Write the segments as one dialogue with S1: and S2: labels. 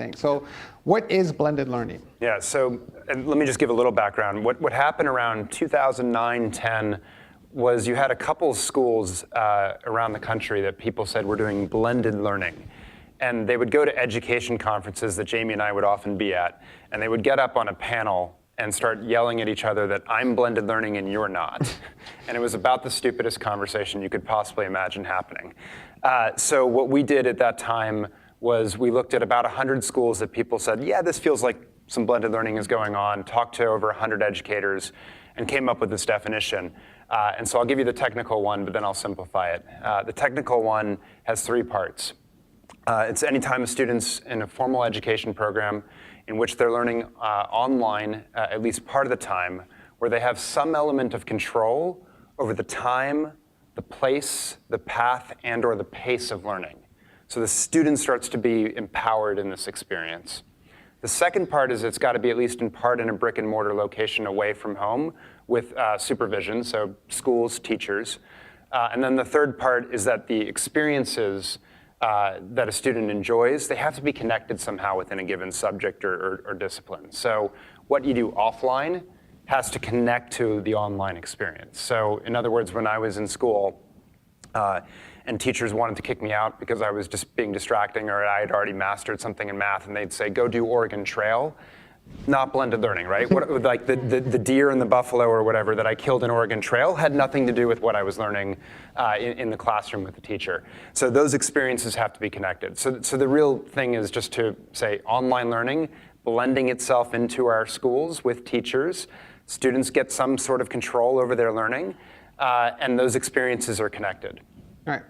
S1: thing. So what is blended learning?
S2: Yeah, so and let me just give a little background. What happened around 2009, 10 was you had a couple schools around the country that people said were doing blended learning. And they would go to education conferences that Jamie and I would often be at, and they would get up on a panel and start yelling at each other that I'm blended learning and you're not. And it was about the stupidest conversation you could possibly imagine happening. So what we did at that time was we looked at about 100 schools that people said, yeah, this feels like some blended learning is going on, talked to over 100 educators, and came up with this definition. And so I'll give you the technical one, but then I'll simplify it. The technical one has 3 parts. It's any time a student's in a formal education program in which they're learning online at least part of the time, where they have some element of control over the time, the place, the path, and or the pace of learning. So the student starts to be empowered in this experience. The second part is it's got to be at least in part in a brick and mortar location away from home with supervision, so schools, teachers. And then the third part is that the experiences that a student enjoys, they have to be connected somehow within a given subject or discipline. So what you do offline has to connect to the online experience. So in other words, when I was in school and teachers wanted to kick me out because I was just being distracting or I had already mastered something in math, and they'd say, go do Oregon Trail. Not blended learning, right? Like the deer and the buffalo or whatever that I killed in Oregon Trail had nothing to do with what I was learning in the classroom with the teacher. So those experiences have to be connected. So the real thing is just to say online learning, blending itself into our schools with teachers. Students get some sort of control over their learning, and those experiences are connected.
S1: All right.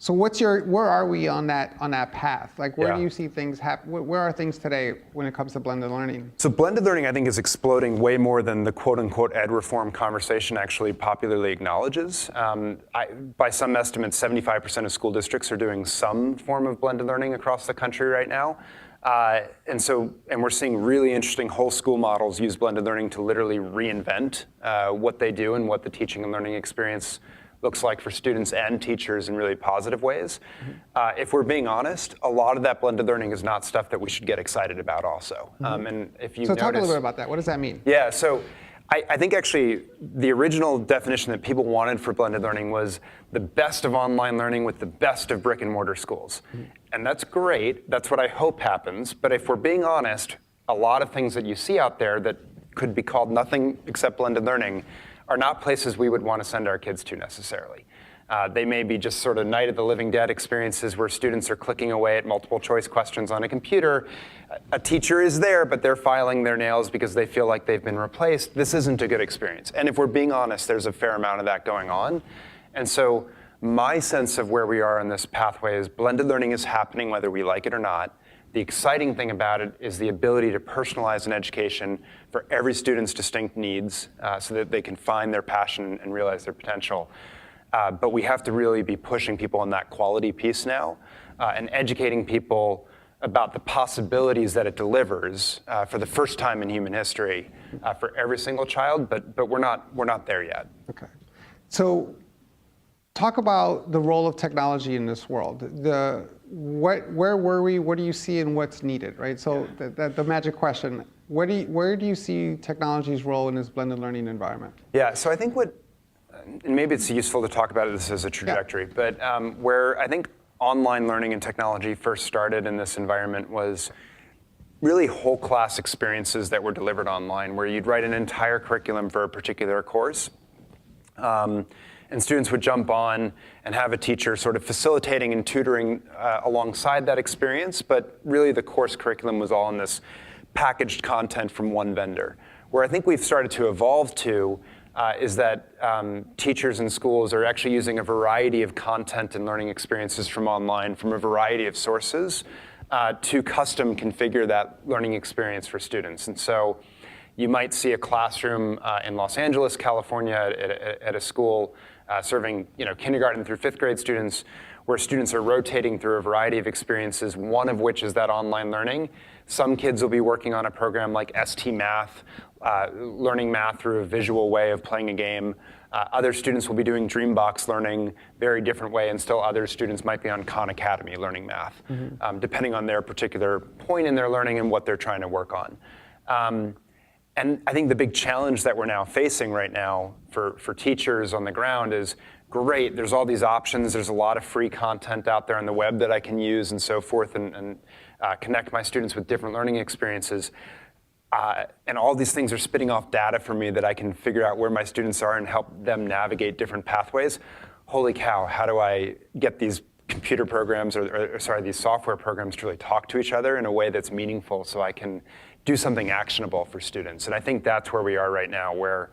S1: So where are we on that path? Like, where do you see things happen? Where are things today when it comes to blended learning?
S2: So blended learning, I think, is exploding way more than the quote-unquote ed reform conversation actually popularly acknowledges. By some estimates, 75% of school districts are doing some form of blended learning across the country right now. And we're seeing really interesting whole school models use blended learning to literally reinvent what they do and what the teaching and learning experience looks like for students and teachers in really positive ways. If we're being honest, a lot of that blended learning is not stuff that we should get excited about also. And if you
S1: talk a little bit about that. What does that mean?
S2: Yeah, so I think actually the original definition that people wanted for blended learning was the best of online learning with the best of brick and mortar schools. And that's great, that's what I hope happens, but if we're being honest, a lot of things that you see out there that could be called nothing except blended learning are not places we would want to send our kids to necessarily. They may be just sort of Night of the Living Dead experiences where students are clicking away at multiple choice questions on a computer. A teacher is there, but they're filing their nails because they feel like they've been replaced. This isn't a good experience. And if we're being honest, there's a fair amount of that going on. And so my sense of where we are in this pathway is blended learning is happening whether we like it or not. The exciting thing about it is the ability to personalize an education for every student's distinct needs so that they can find their passion and realize their potential. But we have to really be pushing people on that quality piece now and educating people about the possibilities that it delivers for the first time in human history for every single child, but we're not there yet.
S1: Okay. So talk about the role of technology in this world. Where were we? What do you see and what's needed, right? So the magic question, where do you see technology's role in this blended learning environment?
S2: Yeah, so I think and maybe it's useful to talk about this as a trajectory, but where I think online learning and technology first started in this environment was really whole class experiences that were delivered online, where you'd write an entire curriculum for a particular course. And students would jump on and have a teacher sort of facilitating and tutoring alongside that experience, but really the course curriculum was all in this packaged content from one vendor. Where I think we've started to evolve to is that teachers and schools are actually using a variety of content and learning experiences from online from a variety of sources to custom configure that learning experience for students. And so you might see a classroom in Los Angeles, California at a school serving kindergarten through 5th grade students, where students are rotating through a variety of experiences, one of which is that online learning. Some kids will be working on a program like ST Math, learning math through a visual way of playing a game. Other students will be doing Dreambox learning very different way, and still other students might be on Khan Academy learning math, depending on their particular point in their learning and what they're trying to work on. And I think the big challenge that we're now facing right now for teachers on the ground is, great, there's all these options, there's a lot of free content out there on the web that I can use and so forth, and connect my students with different learning experiences. And all these things are spitting off data for me that I can figure out where my students are and help them navigate different pathways. Holy cow, how do I get these computer programs, or these software programs to really talk to each other in a way that's meaningful so I can do something actionable for students? And I think that's where we are right now, where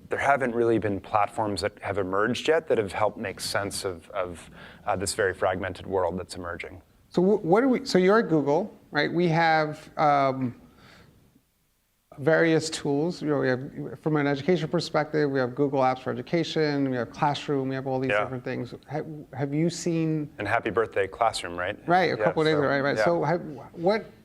S2: there haven't really been platforms that have emerged yet that have helped make sense of this very fragmented world that's emerging.
S1: So what do we? So you're at Google, right? We have various tools. You know, we have, from an education perspective, we have Google Apps for Education, we have Classroom, we have all these different things. Have you seen?
S2: And happy birthday, Classroom, right?
S1: Right, a couple of days ago, right.
S2: Yeah.
S1: So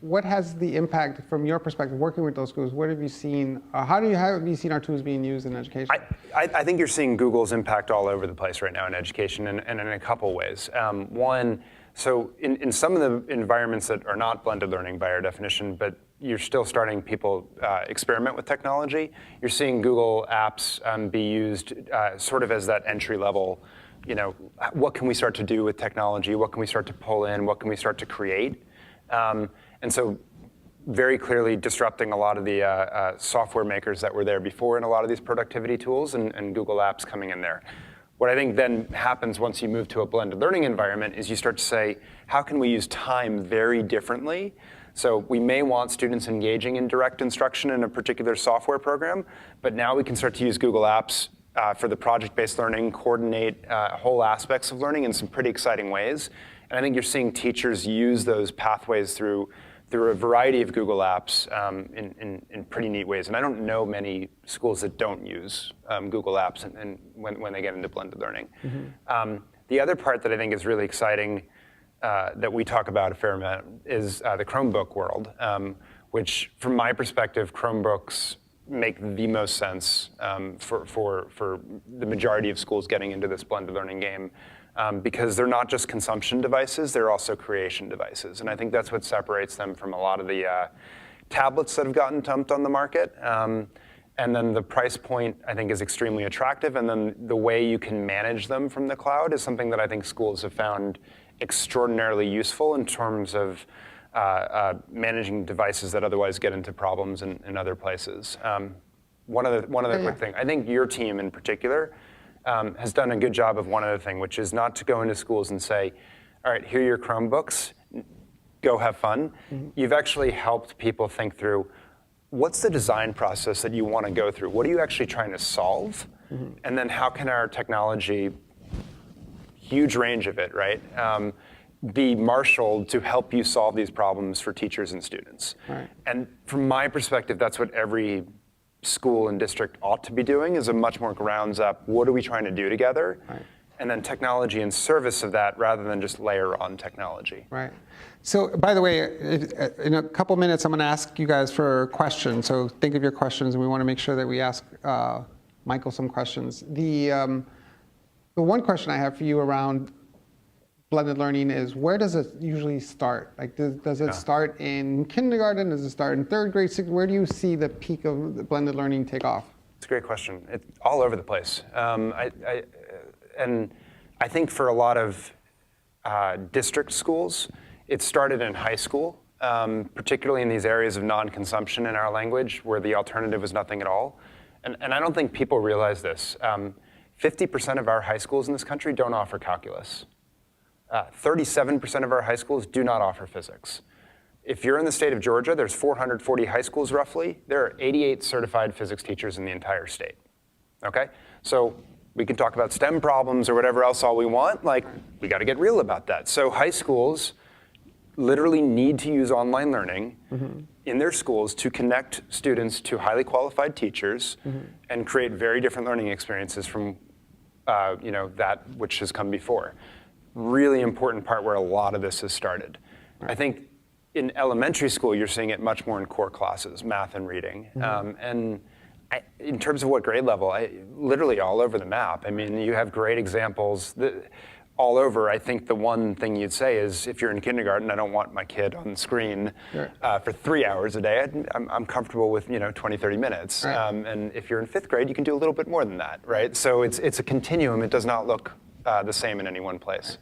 S1: what has the impact from your perspective, working with those schools? What have you seen? How have you seen our tools being used in education?
S2: I think you're seeing Google's impact all over the place right now in education, and in a couple ways. One, so in some of the environments that are not blended learning by our definition, but you're still starting people experiment with technology, you're seeing Google Apps be used sort of as that entry level, you know, what can we start to do with technology? What can we start to pull in? What can we start to create? And so very clearly disrupting a lot of the software makers that were there before in a lot of these productivity tools, and Google Apps coming in there. What I think then happens once you move to a blended learning environment is you start to say, how can we use time very differently? So we may want students engaging in direct instruction in a particular software program, but now we can start to use Google Apps for the project-based learning, coordinate whole aspects of learning in some pretty exciting ways. And I think you're seeing teachers use those pathways through a variety of Google Apps in pretty neat ways. And I don't know many schools that don't use Google Apps and when they get into blended learning. The other part that I think is really exciting that we talk about a fair amount is the Chromebook world, which from my perspective, Chromebooks make the most sense for the majority of schools getting into this blended learning game. Because they're not just consumption devices, they're also creation devices. And I think that's what separates them from a lot of the tablets that have gotten dumped on the market. And then the price point, I think, is extremely attractive. And then the way you can manage them from the cloud is something that I think schools have found extraordinarily useful in terms of managing devices that otherwise get into problems in other places. One other quick thing, I think your team in particular has done a good job of one other thing, which is not to go into schools and say, all right, here are your Chromebooks, go have fun. You've actually helped people think through, what's the design process that you want to go through? What are you actually trying to solve? And then how can our technology, huge range of it, right, be marshaled to help you solve these problems for teachers and students?
S1: Right.
S2: And from my perspective, that's what every school and district ought to be doing, is a much more grounds up, what are we trying to do together? Right. And then technology in service of that rather than just layer on technology.
S1: Right. So by the way, in a couple minutes, I'm going to ask you guys for questions. So think of your questions, and we want to make sure that we ask Michael some questions. The one question I have for you around blended learning is, where does it usually start? Like, does it start in kindergarten? Does it start in third grade, sixth? Where do you see the peak of the blended learning take off?
S2: It's a great question. It's all over the place. And I think for a lot of district schools, it started in high school, particularly in these areas of non-consumption in our language, where the alternative was nothing at all. And I don't think people realize this. 50% of our high schools in this country don't offer calculus. 37% of our high schools do not offer physics. If you're in the state of Georgia, there's 440 high schools roughly. There are 88 certified physics teachers in the entire state, okay? So we can talk about STEM problems or whatever else all we want, like, we gotta get real about that. So high schools literally need to use online learning in their schools to connect students to highly qualified teachers and create very different learning experiences from that which has come before. Really important part where a lot of this has started. Right. I think in elementary school, you're seeing it much more in core classes, math and reading. And In terms of what grade level, literally all over the map. I mean, you have great examples all over. I think the one thing you'd say is if you're in kindergarten, I don't want my kid on the screen for 3 hours a day. I'm comfortable with 20, 30 minutes.
S1: Right.
S2: And if you're in 5th grade, you can do a little bit more than that, right? So it's a continuum. It does not look the same in any one place.